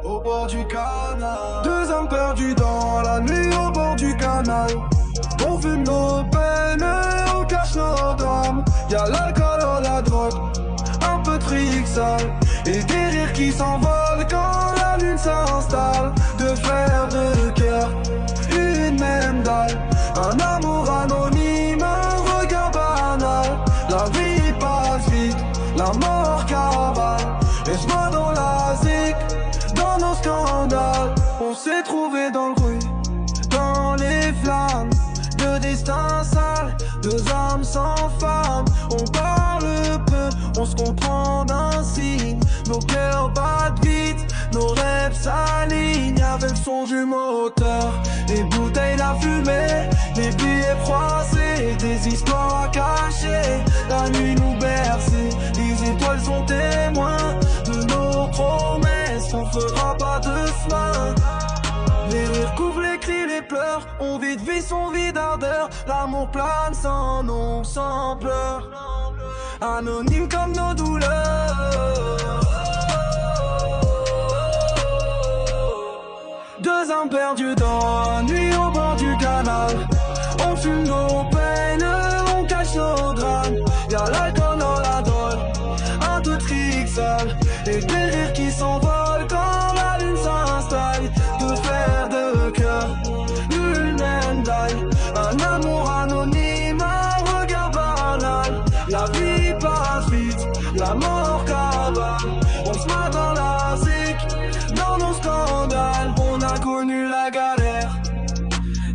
Au bord du canal, deux hommes perdus dans la nuit au bord du canal. On fume nos peines, on cache nos drames. Y'a l'alcool, la drogue, un peu de fric sale et des rires qui s'envolent quand la lune s'installe. Deux frères de cœur, une même dalle, un amour anonyme, un regard banal. La vie passe vite, la mort cavale, et je vois dans la zik, dans nos scandales. On s'est trouvé dans le bruit, dans les flammes, de destin sale, deux âmes sans femme. On parle peu, on se comprend d'un signe. Nos cœurs battent vite, nos rêves s'alignent. Avec le son du moteur, les bouteilles, la fumée, les billets froissés, des histoires à cacher. La nuit nous berce, les étoiles sont témoins de nos promesses. On fera pas de chemin. Les rires couvrent les cris, les pleurs, on vide vie son vide ardeur. L'amour plane sans nom, sans pleurs, anonyme comme nos douleurs. Deux âmes perdues dans la nuit au bord du canal. On fume nos peines, on cache nos drames. Y'a l'alcool dans la drogue, un peu de fric sale et des rires qui s'envolent quand la lune s'installe. Deux frères de cœur, une même taille, un amour anonyme, un regard banal. La vie passe vite, la mort cavale. On se met dans la zik, dans nos scandales. On a connu la galère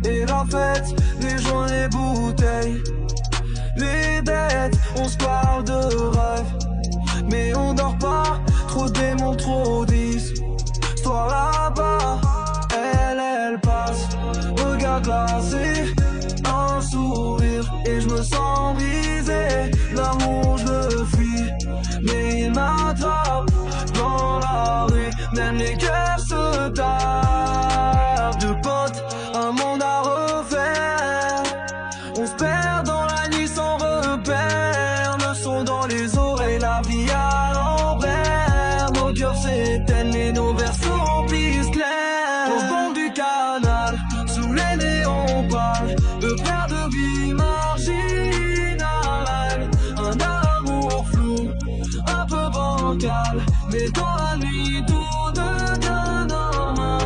et la fête, les joints, les bouteilles, les dettes. On se parle de rêve, mais on dort pas. Trop de démons, trop d'is. Toi là-bas, elle passe, regard glacé, un sourire et je me sens brisé. L'amour je le fuis, mais il m'attrape dans la rue. Même les cœurs se tapent. Deux potes, un monde à refaire. On se perd dans la nuit sans repère. Le son dans les oreilles, la vie à l'envers. Nos cœurs s'éteignent et nos vers s'emplissent clairs. Au fond du canal, sous les néons pâles, deux frères de vie marginale. Un amour flou, un peu bancal, mais dans la nuit tout devient normal.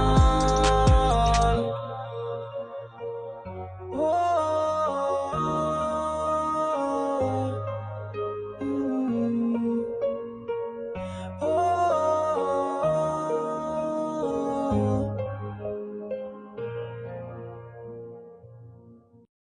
Oh, oh, oh, oh.